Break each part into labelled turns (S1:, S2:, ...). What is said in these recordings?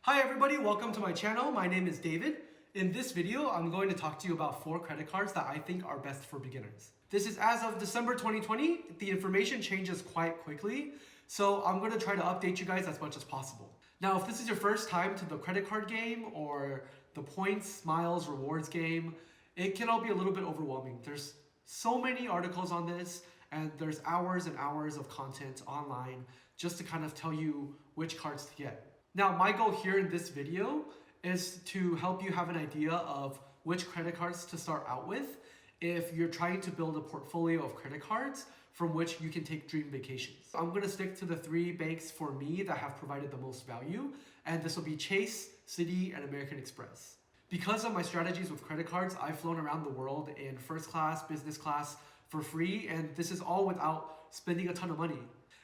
S1: Hi everybody, welcome to my channel. My name is David. In this video, I'm going to talk to you about 4 credit cards that I think are best for beginners. This is as of December 2020. The information changes quite quickly, so I'm going to try to update you guys as much as possible. Now, if this is your first time to the credit card game or the points, miles, rewards game, it can all be a little bit overwhelming. There's so many articles on this, and there's hours and hours of content online just to kind of tell you which cards to get. Now, my goal here in this video is to help you have an idea of which credit cards to start out with if you're trying to build a portfolio of credit cards from which you can take dream vacations. I'm going to stick to the 3 banks for me that have provided the most value, and this will be Chase, Citi, and American Express. Because of my strategies with credit cards, I've flown around the world in first class, business class for free, and this is all without spending a ton of money.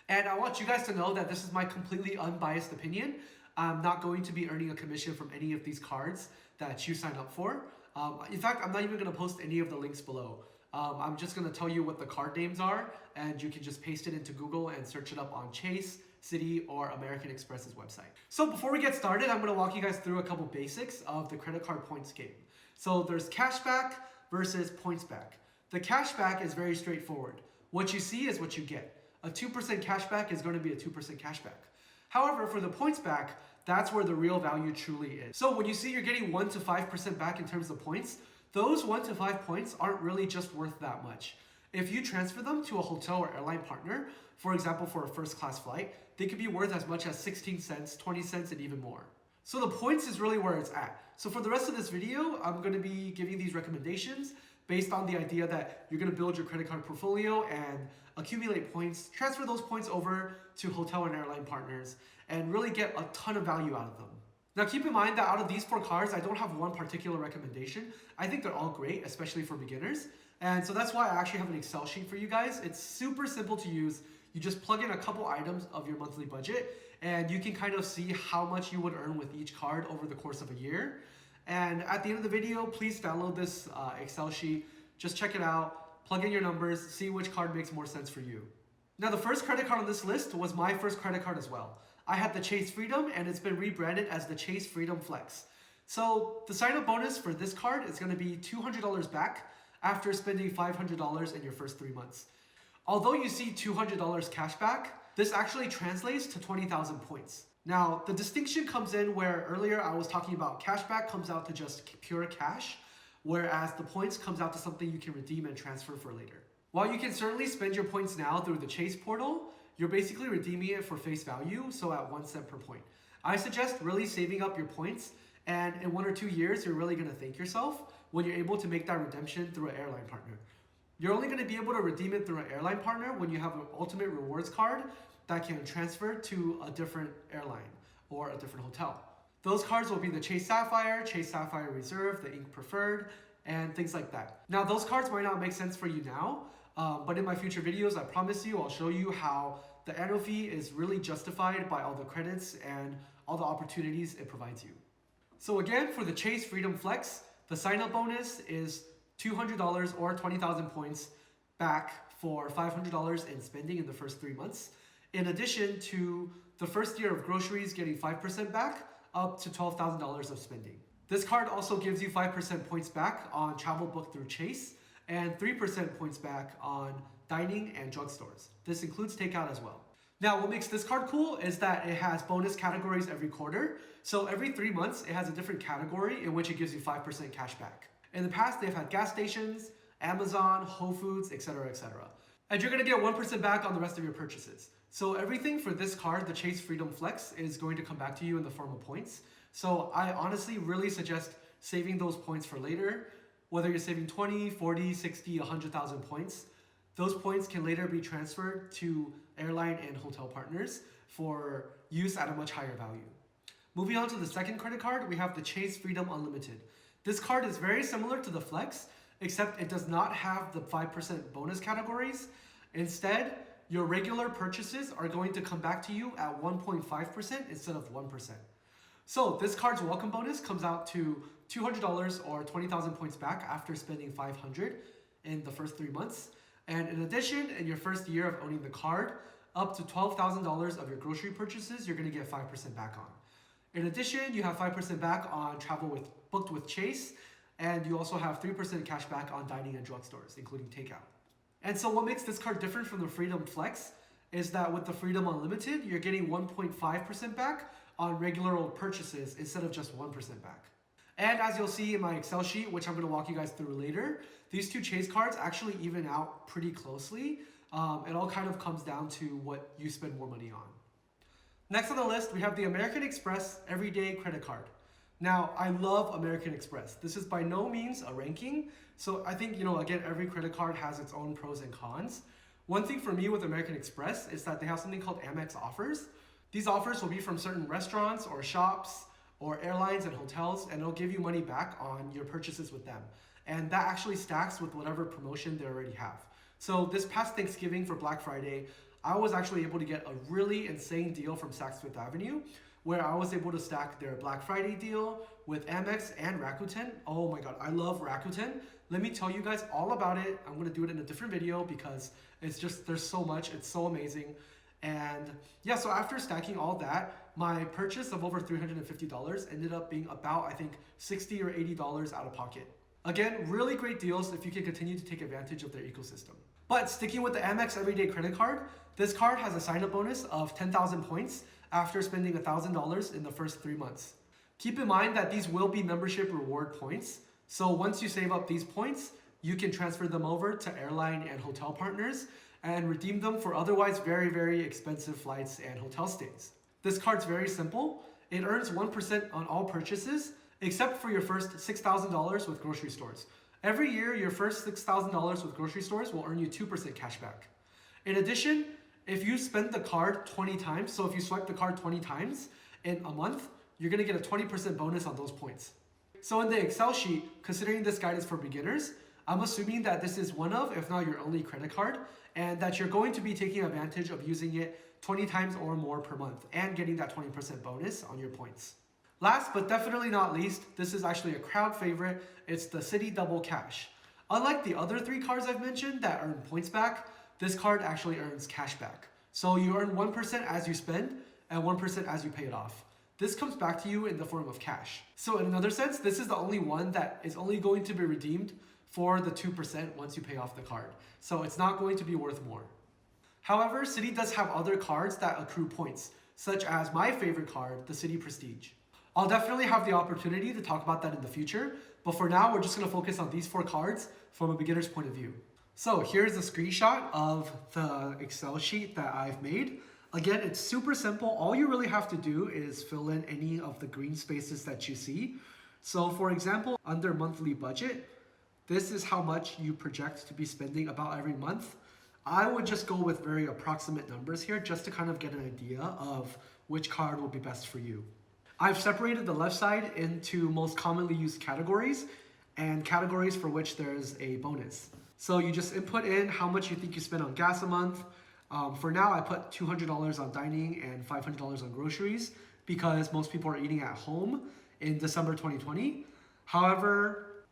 S1: And I want you guys to know that this is my completely unbiased opinion. I'm not going to be earning a commission from any of these cards that you sign up for. In fact, I'm not even going to post any of the links below. I'm just going to tell you what the card names are, and you can just paste it into Google and search it up on Chase, Citi, or American Express's website. So before we get started, I'm going to walk you guys through a couple basics of the credit card points game. So there's cashback versus points back. The cashback is very straightforward. What you see is what you get. A 2% cashback is going to be a 2% cashback. However, for the points back, that's where the real value truly is. So when you see you're getting 1 to 5% back in terms of points, those 1 to 5 points aren't really just worth that much. If you transfer them to a hotel or airline partner, for example, for a first class flight, they could be worth as much as 16 cents, 20 cents, and even more. So the points is really where it's at. So for the rest of this video, I'm going to be giving these recommendations based on the idea that you're going to build your credit card portfolio and accumulate points, transfer those points over to hotel and airline partners, and really get a ton of value out of them. Now keep in mind that out of these 4 cards, I don't have one particular recommendation. I think they're all great, especially for beginners. And so that's why I actually have an Excel sheet for you guys. It's super simple to use. You just plug in a couple items of your monthly budget, and you can kind of see how much you would earn with each card over the course of a year. And at the end of the video, please download this Excel sheet. Just check it out, plug in your numbers, see which card makes more sense for you. Now, the first credit card on this list was my first credit card as well. I had the Chase Freedom, and it's been rebranded as the Chase Freedom Flex. So the sign-up bonus for this card is going to be $200 back after spending $500 in your first 3 months. Although you see $200 cash back, this actually translates to 20,000 points. Now, the distinction comes in where earlier I was talking about cashback comes out to just pure cash, whereas the points comes out to something you can redeem and transfer for later. While you can certainly spend your points now through the Chase portal, you're basically redeeming it for face value, so at 1 cent per point. I suggest really saving up your points, and in 1 or 2 years, you're really going to thank yourself when you're able to make that redemption through an airline partner. You're only going to be able to redeem it through an airline partner when you have an ultimate rewards card that can transfer to a different airline or a different hotel. Those cards will be the Chase Sapphire Reserve, the Ink Preferred, and things like that. Now, those cards might not make sense for you now, but in my future videos, I promise you, I'll show you how the annual fee is really justified by all the credits and all the opportunities it provides you. So again, for the Chase Freedom Flex, the sign-up bonus is $200 or 20,000 points back for $500 in spending in the first 3 months. In addition to the first year of groceries getting 5% back, up to $12,000 of spending. This card also gives you 5% points back on travel booked through Chase and 3% points back on dining and drugstores. This includes takeout as well. Now, what makes this card cool is that it has bonus categories every quarter. So every 3 months, it has a different category in which it gives you 5% cash back. In the past, they've had gas stations, Amazon, Whole Foods, etc., etc. And you're going to get 1% back on the rest of your purchases. So everything for this card, the Chase Freedom Flex, is going to come back to you in the form of points. So I honestly really suggest saving those points for later. Whether you're saving 20, 40, 60, 100,000 points, those points can later be transferred to airline and hotel partners for use at a much higher value. Moving on to the second credit card, we have the Chase Freedom Unlimited. This card is very similar to the Flex, except it does not have the 5% bonus categories. Instead, your regular purchases are going to come back to you at 1.5% instead of 1%. So this card's welcome bonus comes out to $200 or 20,000 points back after spending $500 in the first 3 months. And in addition, in your first year of owning the card, up to $12,000 of your grocery purchases, you're going to get 5% back on. In addition, you have 5% back on travel booked with Chase, and you also have 3% cash back on dining in drugstores, including takeout. And so what makes this card different from the Freedom Flex is that with the Freedom Unlimited, you're getting 1.5% back on regular old purchases instead of just 1% back. And as you'll see in my Excel sheet, which I'm going to walk you guys through later, these two Chase cards actually even out pretty closely. It all kind of comes down to what you spend more money on. Next on the list, we have the American Express Everyday Credit Card. Now, I love American Express. This is by no means a ranking. So I think, again, every credit card has its own pros and cons. One thing for me with American Express is that they have something called Amex offers. These offers will be from certain restaurants or shops or airlines and hotels, and it'll give you money back on your purchases with them. And that actually stacks with whatever promotion they already have. So this past Thanksgiving for Black Friday, I was actually able to get a really insane deal from Saks Fifth Avenue, where I was able to stack their Black Friday deal with Amex and Rakuten. Oh my God, I love Rakuten. Let me tell you guys all about it. I'm gonna do it in a different video because it's just, there's so much, it's so amazing. And yeah, so after stacking all that, my purchase of over $350 ended up being about, I think, $60 or $80 out of pocket. Again, really great deals if you can continue to take advantage of their ecosystem. But sticking with the Amex Everyday Credit Card, this card has a sign-up bonus of 10,000 points after spending $1,000 in the first 3 months. Keep in mind that these will be membership reward points. So once you save up these points, you can transfer them over to airline and hotel partners and redeem them for otherwise very, very expensive flights and hotel stays. This card's very simple. It earns 1% on all purchases, except for your first $6,000 with grocery stores. Every year, your first $6,000 with grocery stores will earn you 2% cash back. In addition, if you spend the card 20 times, so if you swipe the card 20 times in a month, you're gonna get a 20% bonus on those points. So in the Excel sheet, considering this guide is for beginners, I'm assuming that this is one of, if not your only credit card, and that you're going to be taking advantage of using it 20 times or more per month and getting that 20% bonus on your points. Last but definitely not least, this is actually a crowd favorite. It's the Citi Double Cash. Unlike the other 3 cards I've mentioned that earn points back, this card actually earns cash back. So you earn 1% as you spend and 1% as you pay it off. This comes back to you in the form of cash. So in another sense, this is the only one that is only going to be redeemed for the 2% once you pay off the card. So it's not going to be worth more. However, Citi does have other cards that accrue points, such as my favorite card, the Citi Prestige. I'll definitely have the opportunity to talk about that in the future, but for now, we're just gonna focus on these 4 cards from a beginner's point of view. So here's a screenshot of the Excel sheet that I've made. Again, it's super simple. All you really have to do is fill in any of the green spaces that you see. So for example, under monthly budget, this is how much you project to be spending about every month. I would just go with very approximate numbers here just to kind of get an idea of which card will be best for you. I've separated the left side into most commonly used categories and categories for which there's a bonus. So you just input in how much you think you spend on gas a month. For now, I put $200 on dining and $500 on groceries because most people are eating at home in December 2020. However,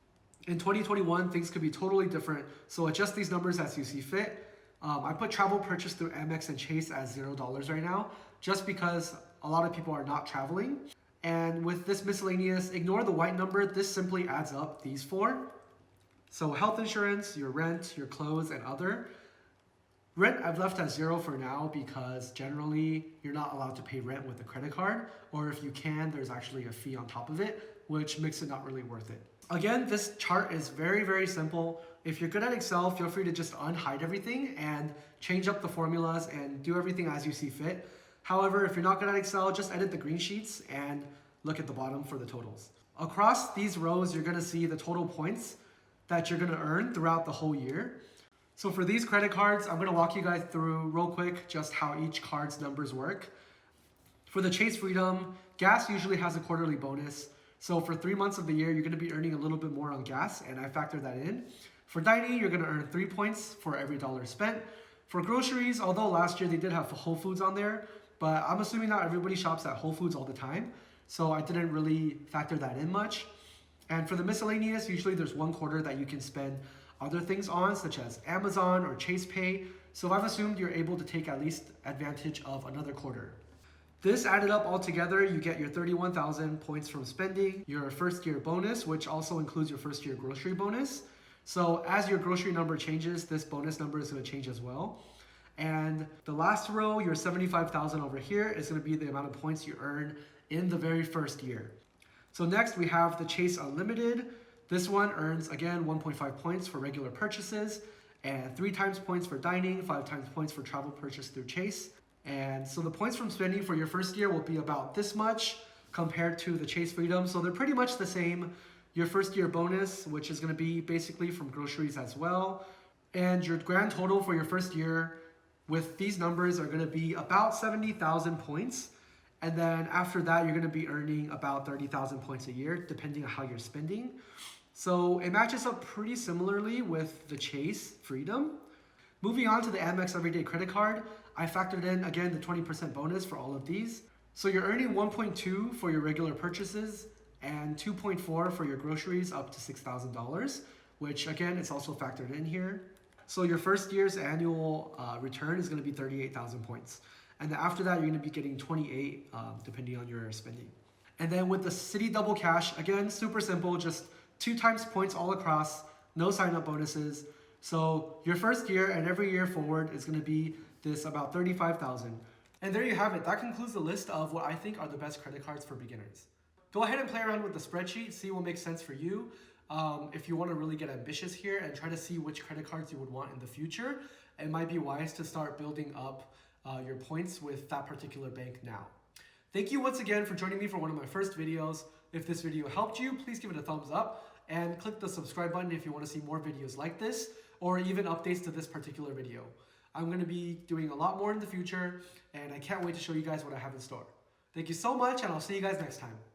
S1: in 2021, things could be totally different. So adjust these numbers as you see fit. I put travel purchase through Amex and Chase as $0 right now, just because a lot of people are not traveling. And with this miscellaneous, ignore the white number. This simply adds up these 4. So health insurance, your rent, your clothes, and other. Rent I've left at 0 for now because generally you're not allowed to pay rent with a credit card, or if you can, there's actually a fee on top of it, which makes it not really worth it. Again, this chart is very, very simple. If you're good at Excel, feel free to just unhide everything and change up the formulas and do everything as you see fit. However, if you're not good at Excel, just edit the green sheets and look at the bottom for the totals. Across these rows, you're gonna see the total points that you're gonna earn throughout the whole year. So for these credit cards, I'm gonna walk you guys through real quick just how each card's numbers work. For the Chase Freedom, gas usually has a quarterly bonus. So for 3 months of the year, you're gonna be earning a little bit more on gas, and I factored that in. For dining, you're gonna earn 3 points for every dollar spent. For groceries, although last year they did have Whole Foods on there, but I'm assuming not everybody shops at Whole Foods all the time, so I didn't really factor that in much. And for the miscellaneous, usually there's 1 quarter that you can spend other things on, such as Amazon or Chase Pay. So I've assumed you're able to take at least advantage of another quarter. This added up all together, you get your 31,000 points from spending, your first year bonus, which also includes your first year grocery bonus. So as your grocery number changes, this bonus number is going to change as well. And the last row, your 75,000 over here, is going to be the amount of points you earn in the very first year. So next we have the Chase Unlimited. This one earns, again, 1.5 points for regular purchases and 3 times points for dining, 5 times points for travel purchase through Chase. And so the points from spending for your first year will be about this much compared to the Chase Freedom. So they're pretty much the same. Your first year bonus, which is going to be basically from groceries as well. And your grand total for your first year with these numbers are going to be about 70,000 points. And then after that, you're going to be earning about 30,000 points a year, depending on how you're spending. So it matches up pretty similarly with the Chase Freedom. Moving on to the Amex Everyday Credit Card, I factored in, again, the 20% bonus for all of these. So you're earning 1.2 for your regular purchases and 2.4 for your groceries up to $6,000, which again, it's also factored in here. So your first year's annual return is going to be 38,000 points. And then after that, you're going to be getting 28 depending on your spending. And then with the Citi Double Cash, again, super simple, just 2 times points all across, no sign-up bonuses. So your first year and every year forward is going to be this about 35,000. And there you have it. That concludes the list of what I think are the best credit cards for beginners. Go ahead and play around with the spreadsheet, see what makes sense for you. If you want to really get ambitious here and try to see which credit cards you would want in the future, it might be wise to start building up your points with that particular bank now. Thank you once again for joining me for one of my first videos. If this video helped you, please give it a thumbs up and click the subscribe button if you want to see more videos like this or even updates to this particular video. I'm going to be doing a lot more in the future and I can't wait to show you guys what I have in store. Thank you so much and I'll see you guys next time.